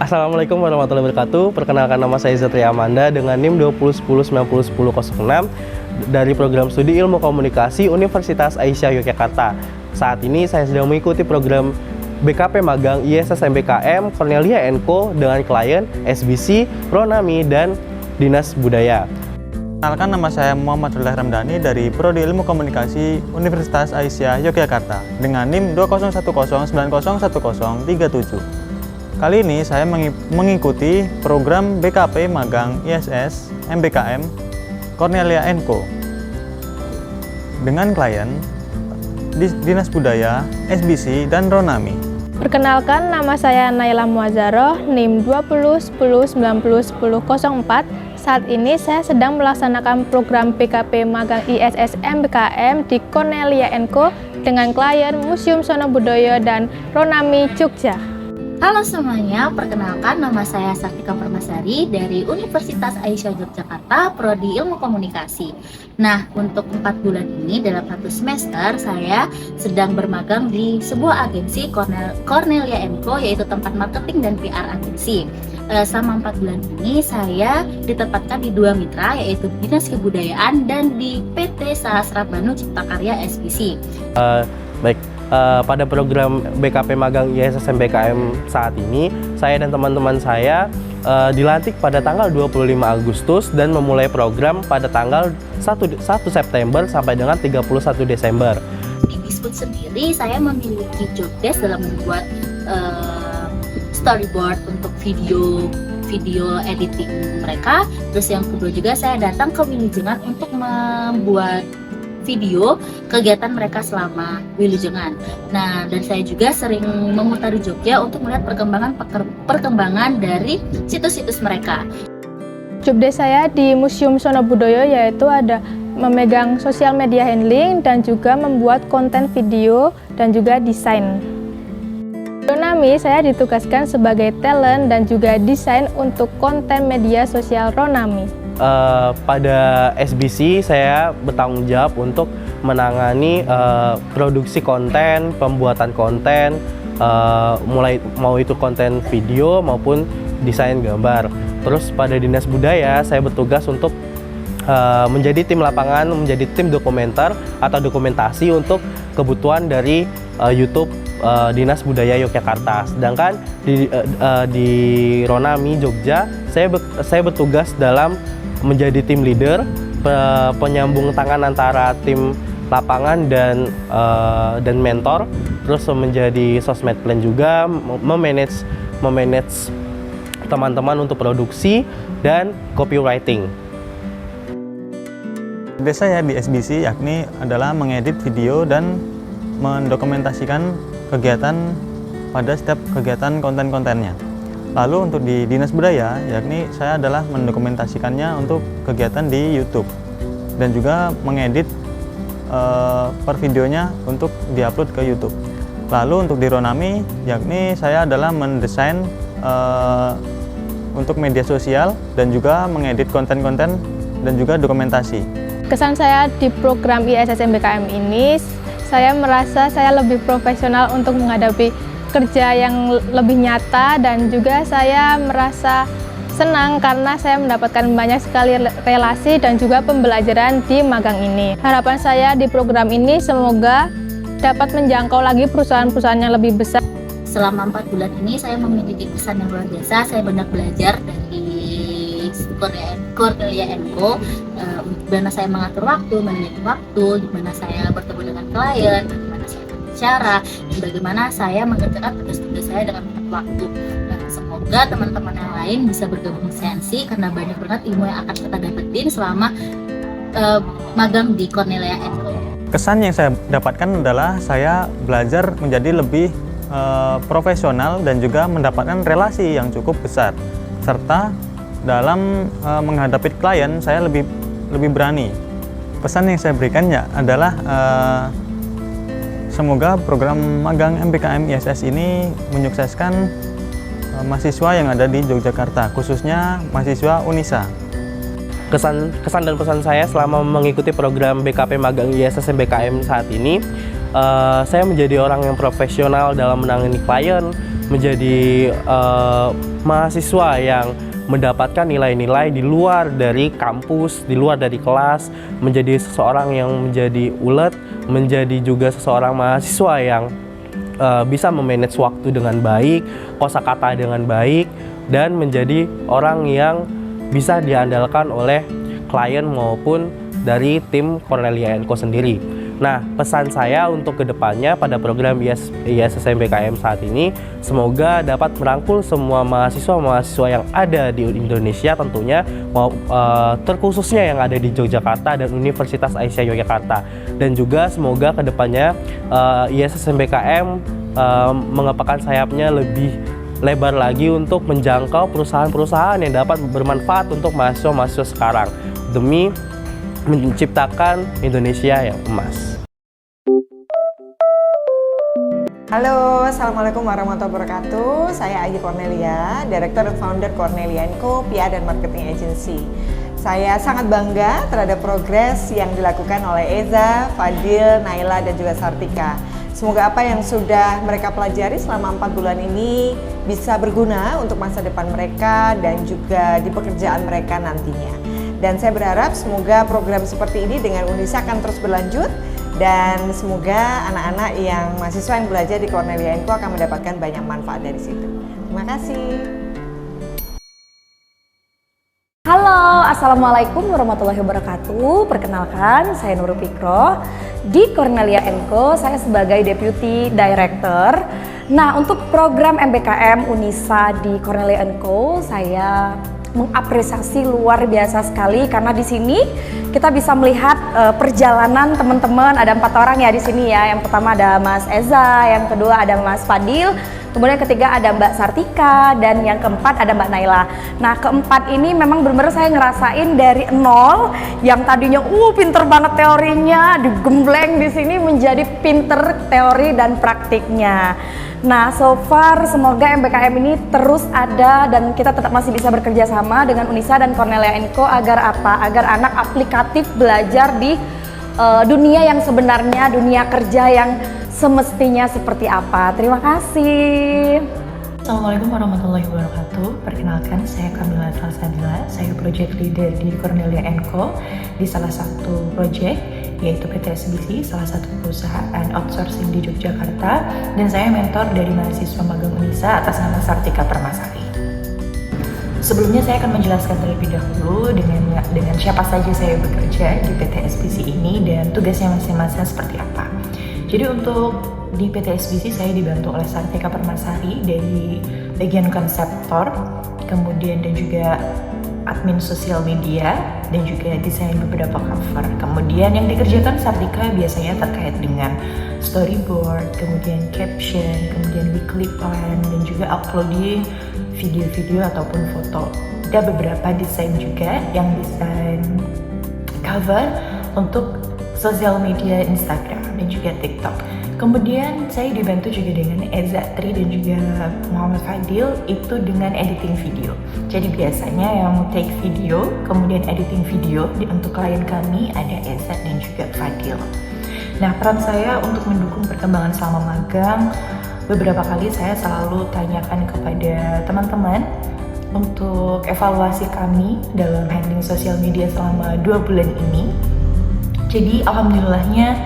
Assalamualaikum warahmatullahi wabarakatuh. Perkenalkan, nama saya Zatria Amanda dengan NIM 2010901006 dari program studi Ilmu Komunikasi Universitas Aisyah Yogyakarta. Saat ini saya sedang mengikuti program BKP Magang ISS MBKM Cornelia & Co dengan klien SBC, Ronami, dan Dinas Budaya. Perkenalkan, nama saya Muhammad Rullah Ramdhani dari Prodi Ilmu Komunikasi Universitas Aisyah Yogyakarta dengan NIM 2010901037. Kali ini saya mengikuti program BKP Magang ISS MBKM Cornelia & Co dengan klien Dinas Budaya, SBC, dan Ronami. Perkenalkan, nama saya Naila Muazzaroh, NIM 2010901004. Saat ini saya sedang melaksanakan program BKP Magang ISS MBKM di Cornelia & Co dengan klien Museum Sono Budoyo dan Ronami Jogja. Halo semuanya, perkenalkan, nama saya Sartika Permasari dari Universitas Aisyah Yogyakarta, Prodi Ilmu Komunikasi. Nah, untuk 4 bulan ini dalam 1 semester saya sedang bermagang di sebuah agensi Cornelia & Co, yaitu tempat marketing dan PR agensi. Selama 4 bulan ini saya ditempatkan di 2 mitra, yaitu Dinas Kebudayaan dan di PT Sahasra Banu Cipta Karya SBC. Pada program BKP Magang ISS MBKM saat ini, saya dan teman-teman saya dilantik pada tanggal 25 Agustus dan memulai program pada tanggal 1 September sampai dengan 31 Desember. Di Bisput sendiri, saya memiliki job desk dalam membuat storyboard untuk video editing mereka. Terus yang kedua juga saya datang ke Wilujengan untuk membuat video kegiatan mereka selama Wilujengan. Nah, dan saya juga sering memutar di Jogja untuk melihat perkembangan dari situs-situs mereka. Job desk saya di Museum Sono Budoyo yaitu ada memegang sosial media handling dan juga membuat konten video dan juga desain. Ronami, saya ditugaskan sebagai talent dan juga desain untuk konten media sosial Ronami. Pada SBC saya bertanggung jawab untuk menangani produksi konten, pembuatan konten, mulai mau itu konten video maupun desain gambar. Terus pada Dinas Budaya saya bertugas untuk menjadi tim lapangan, menjadi tim dokumenter atau dokumentasi untuk kebutuhan dari YouTube Dinas Budaya Yogyakarta. Sedangkan di Ronami Jogja saya bertugas dalam menjadi tim leader, penyambung tangan antara tim lapangan dan mentor, terus menjadi sosmed plan juga, memanage teman-teman untuk produksi dan copywriting. Tugas saya di SBC yakni adalah mengedit video dan mendokumentasikan kegiatan pada setiap kegiatan konten-kontennya. Lalu untuk di Dinas Budaya, yakni saya adalah mendokumentasikannya untuk kegiatan di YouTube dan juga mengedit per videonya untuk diupload ke YouTube. Lalu untuk di Ronami, yakni saya adalah mendesain untuk media sosial dan juga mengedit konten-konten dan juga dokumentasi. Kesan saya di program ISS MBKM ini, saya merasa saya lebih profesional untuk menghadapi kerja yang lebih nyata, dan juga saya merasa senang karena saya mendapatkan banyak sekali relasi dan juga pembelajaran di magang ini. Harapan saya di program ini semoga dapat menjangkau lagi perusahaan-perusahaan yang lebih besar. Selama 4 bulan ini saya memiliki kesan yang luar biasa. Saya banyak belajar dari Cornelia & Co, bagaimana saya mengatur waktu, manajemen waktu, gimana saya bertemu dengan klien, bagaimana saya berbicara, dan bagaimana saya mengerjakan tugas-tugas saya dengan tepat waktu. Dan semoga teman-teman yang lain bisa bergabung di Sensi karena banyak banget ilmu yang akan kita dapetin selama magang di Cornelia & Co. Kesan yang saya dapatkan adalah saya belajar menjadi lebih profesional dan juga mendapatkan relasi yang cukup besar, serta dalam menghadapi klien saya lebih berani. Pesan yang saya berikan adalah semoga program magang MBKM ISS ini menyukseskan mahasiswa yang ada di Yogyakarta, khususnya mahasiswa Unisa. Kesan dan pesan saya selama mengikuti program BKP Magang ISS MBKM saat ini, saya menjadi orang yang profesional dalam menangani klien, menjadi mahasiswa yang mendapatkan nilai-nilai di luar dari kampus, di luar dari kelas, menjadi seseorang yang menjadi ulet, menjadi juga seseorang mahasiswa yang bisa memanage waktu dengan baik, kosakata dengan baik, dan menjadi orang yang bisa diandalkan oleh klien maupun dari tim Cornelia & Co sendiri. Nah, pesan saya untuk kedepannya pada program ISSMBKM saat ini, semoga dapat merangkul semua mahasiswa-mahasiswa yang ada di Indonesia tentunya, terkhususnya yang ada di Yogyakarta dan Universitas Aisyah Yogyakarta. Dan juga semoga kedepannya ISSMBKM mengepakkan sayapnya lebih lebar lagi untuk menjangkau perusahaan-perusahaan yang dapat bermanfaat untuk mahasiswa-mahasiswa sekarang demi menciptakan Indonesia yang emas. Halo, Assalamualaikum warahmatullahi wabarakatuh. Saya Ayu Cornelia, Director dan Founder Cornelia & Co, PR dan Marketing Agency. Saya sangat bangga terhadap progres yang dilakukan oleh Eza, Fadil, Naila, dan juga Sartika. Semoga apa yang sudah mereka pelajari selama 4 bulan ini bisa berguna untuk masa depan mereka dan juga di pekerjaan mereka nantinya. Dan saya berharap semoga program seperti ini dengan Unisa akan terus berlanjut dan semoga anak-anak yang mahasiswa yang belajar di Cornelia & Co akan mendapatkan banyak manfaat dari situ. Terima kasih. Halo, Assalamualaikum warahmatullahi wabarakatuh. Perkenalkan, saya Nurul Fikro. Di Cornelia & Co, saya sebagai Deputy Director. Nah, untuk program MBKM Unisa di Cornelia & Co, saya mengapresiasi luar biasa sekali karena di sini kita bisa melihat perjalanan teman-teman. Ada 4 orang ya di sini ya. Yang pertama ada Mas Eza, yang kedua ada Mas Fadil, kemudian ketiga ada Mbak Sartika, dan yang keempat ada Mbak Naila. Nah, keempat ini memang benar-benar saya ngerasain dari nol, yang tadinya pinter banget teorinya, digembleng di sini menjadi pinter teori dan praktiknya. Nah, so far semoga MBKM ini terus ada dan kita tetap masih bisa bekerja sama dengan Unisa dan Cornelia & Co agar apa? Agar anak aplikatif belajar di dunia yang sebenarnya, dunia kerja yang semestinya seperti apa. Terima kasih. Assalamualaikum warahmatullahi wabarakatuh. Perkenalkan, saya Kamila Salsabila. Saya Project Leader di Cornelia & Co di salah satu project yaitu PT SBC, salah satu perusahaan outsourcing di Yogyakarta, dan saya mentor dari mahasiswa magang Unisa atas nama Sartika Permasari. Sebelumnya saya akan menjelaskan terlebih dahulu dengan siapa saja saya bekerja di PT SBC ini dan tugasnya masing-masing seperti apa. Jadi untuk di PT SBC saya dibantu oleh Sartika Permasari dari bagian konseptor, kemudian dan juga admin sosial media, dan juga desain beberapa cover. Kemudian yang dikerjakan Sartika biasanya terkait dengan storyboard, kemudian caption, kemudian weekly plan, dan juga uploading video-video ataupun foto. Ada beberapa desain juga yang desain cover untuk sosial media Instagram dan juga TikTok. Kemudian saya dibantu juga dengan Eza Tri dan juga Muhammad Fadil itu dengan editing video. Jadi biasanya yang take video, kemudian editing video untuk klien kami ada Eza dan juga Fadil. Nah, peran saya untuk mendukung perkembangan selama magang, beberapa kali saya selalu tanyakan kepada teman-teman untuk evaluasi kami dalam handling sosial media selama 2 bulan ini. Jadi alhamdulillahnya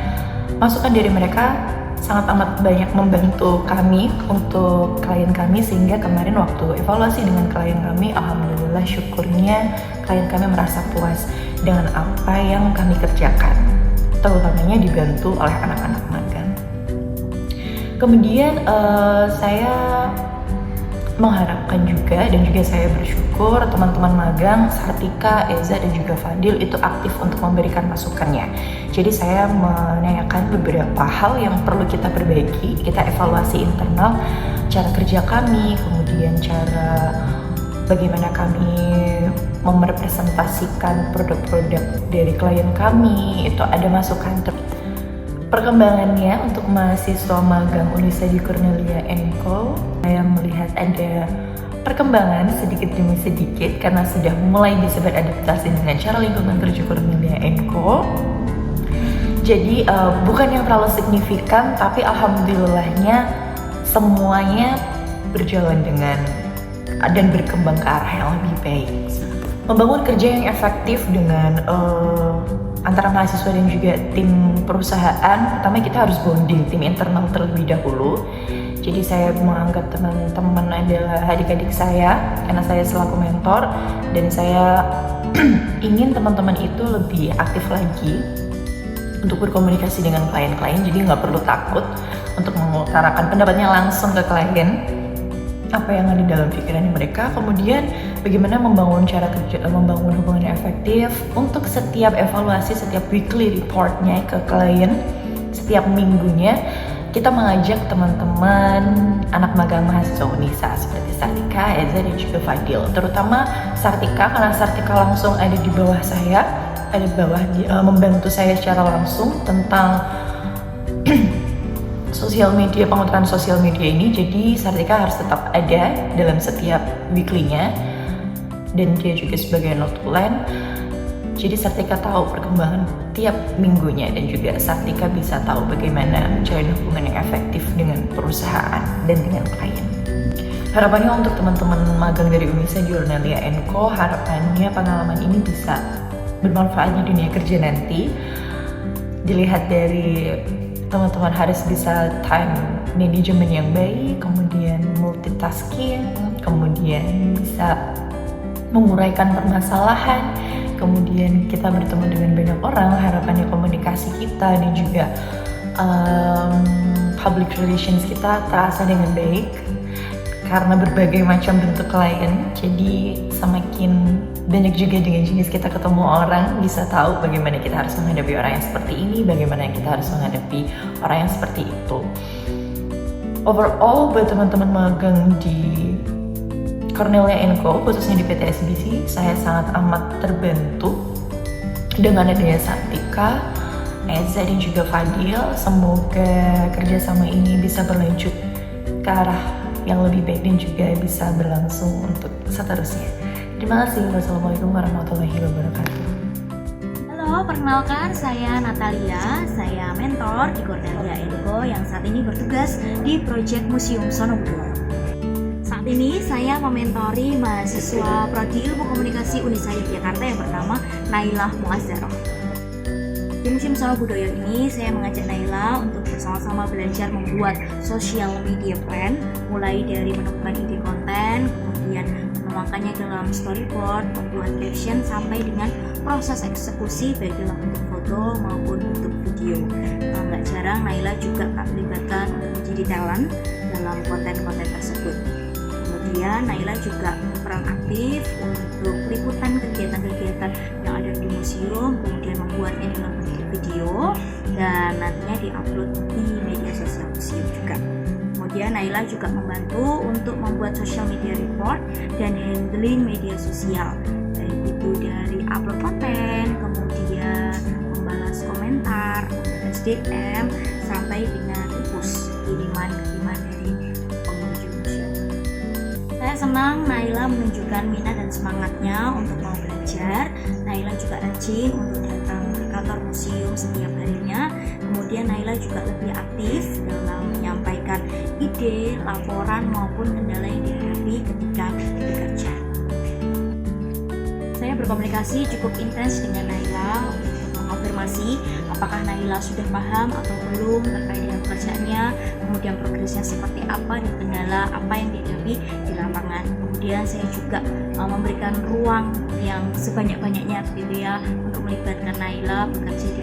masukan dari mereka sangat amat banyak membantu kami untuk klien kami, sehingga kemarin waktu evaluasi dengan klien kami, alhamdulillah syukurnya klien kami merasa puas dengan apa yang kami kerjakan, terutamanya dibantu oleh anak-anak magang. Kemudian saya mengharapkan juga dan juga saya bersyukur teman-teman magang Sartika, Eza, dan juga Fadil itu aktif untuk memberikan masukannya. Jadi saya menanyakan beberapa hal yang perlu kita perbaiki, kita evaluasi internal cara kerja kami, kemudian cara bagaimana kami merepresentasikan produk-produk dari klien kami, itu ada masukan perkembangannya untuk mahasiswa magang Unisa di Cornelia & Co. Saya melihat ada perkembangan sedikit demi sedikit karena sudah mulai bisa beradaptasi dengan cara lingkungan kerja Cornelia & Co. Jadi bukan yang terlalu signifikan, tapi alhamdulillahnya semuanya berjalan dengan dan berkembang ke arah yang lebih baik. Membangun kerja yang efektif dengan antara mahasiswa dan juga tim perusahaan, pertama kita harus bonding tim internal terlebih dahulu. Jadi saya menganggap teman-teman adalah adik-adik saya karena saya selaku mentor, dan saya ingin teman-teman itu lebih aktif lagi untuk berkomunikasi dengan klien-klien. Jadi nggak perlu takut untuk mengutarakan pendapatnya langsung ke klien, apa yang ada dalam pikiran mereka. Kemudian bagaimana membangun cara kerja, membangun hubungan yang efektif untuk setiap evaluasi, setiap weekly reportnya ke klien, setiap minggunya kita mengajak teman-teman anak magang mahasiswa Unisa seperti Sartika, Eza, dan juga Fadil. Terutama Sartika, karena Sartika langsung ada di bawah saya, ada di bawah membantu saya secara langsung tentang sosial media, pengaturan sosial media ini. Jadi Sartika harus tetap ada dalam setiap weekly-nya, dan dia juga sebagai notulen. Jadi Sartika tahu perkembangan tiap minggunya, dan juga Sartika bisa tahu bagaimana menjalin hubungan yang efektif dengan perusahaan dan dengan klien. Harapannya untuk teman-teman magang dari Unisa di Cornelia & Co, harapannya pengalaman ini bisa bermanfaat di dunia kerja nanti. Dilihat dari teman-teman harus bisa time management yang baik, kemudian multitasking, kemudian bisa menguraikan permasalahan, kemudian kita bertemu dengan banyak orang, harapannya komunikasi kita dan juga public relations kita terasa dengan baik karena berbagai macam bentuk klien. Jadi semakin banyak juga dengan jenis kita ketemu orang, bisa tahu bagaimana kita harus menghadapi orang yang seperti ini, bagaimana kita harus menghadapi orang yang seperti itu. Overall, buat teman-teman magang di Cornelia & Co, khususnya di PT SBC, saya sangat amat terbantu dengan adanya Sartika, Eza, dan juga Fadil. Semoga kerjasama ini bisa berlanjut ke arah yang lebih baik dan juga bisa berlangsung untuk seterusnya. Terima kasih. Wassalamualaikum warahmatullahi wabarakatuh. Halo, perkenalkan saya Natalia, saya mentor di Cornelia & Co yang saat ini bertugas di Proyek Museum Sonobudoyo. Saat ini saya mementori mahasiswa Prodi Ilmu Komunikasi Unisa Yogyakarta yang bernama Nailah Muazzaroh. Di Museum Sonobudoyo ini saya mengajak Naila untuk bersama-sama belajar membuat social media plan, mulai dari menemukan ide konten, kemudian menuangkannya dalam storyboard, membuat caption, sampai dengan proses eksekusi baik dalam bentuk foto maupun bentuk video. Nggak jarang Naila juga melibatkan untuk menjadi talent dalam konten-konten tersebut. Kemudian Naila juga berperan aktif untuk liputan kegiatan-kegiatan yang ada di museum, kemudian membuatnya dalam bentuk video dan nantinya diupload di media sosial museum juga. Kemudian Naila juga membantu untuk membuat social media report dan handling media sosial, baik itu dari upload konten, kemudian membalas komentar, membalas DM, sampai dengan repost kiriman dari pengunjung museum. Saya senang Naila menunjukkan minat dan semangatnya untuk mau belajar. Naila juga rajin untuk datang ke kantor museum setiap harinya. Kemudian Naila juga lebih aktif dalam menyampaikan ide, laporan maupun kendala yang dihadapi ketika bekerja. Saya berkomunikasi cukup intens dengan Naila untuk mengonfirmasi apakah Naila sudah paham atau belum terkait dengan pekerjaannya, kemudian progresnya seperti apa dan kendala apa yang dihadapi di lapangan. Kemudian saya juga memberikan ruang yang sebanyak-banyaknya gitu ya untuk melibatkan Naila bekerja di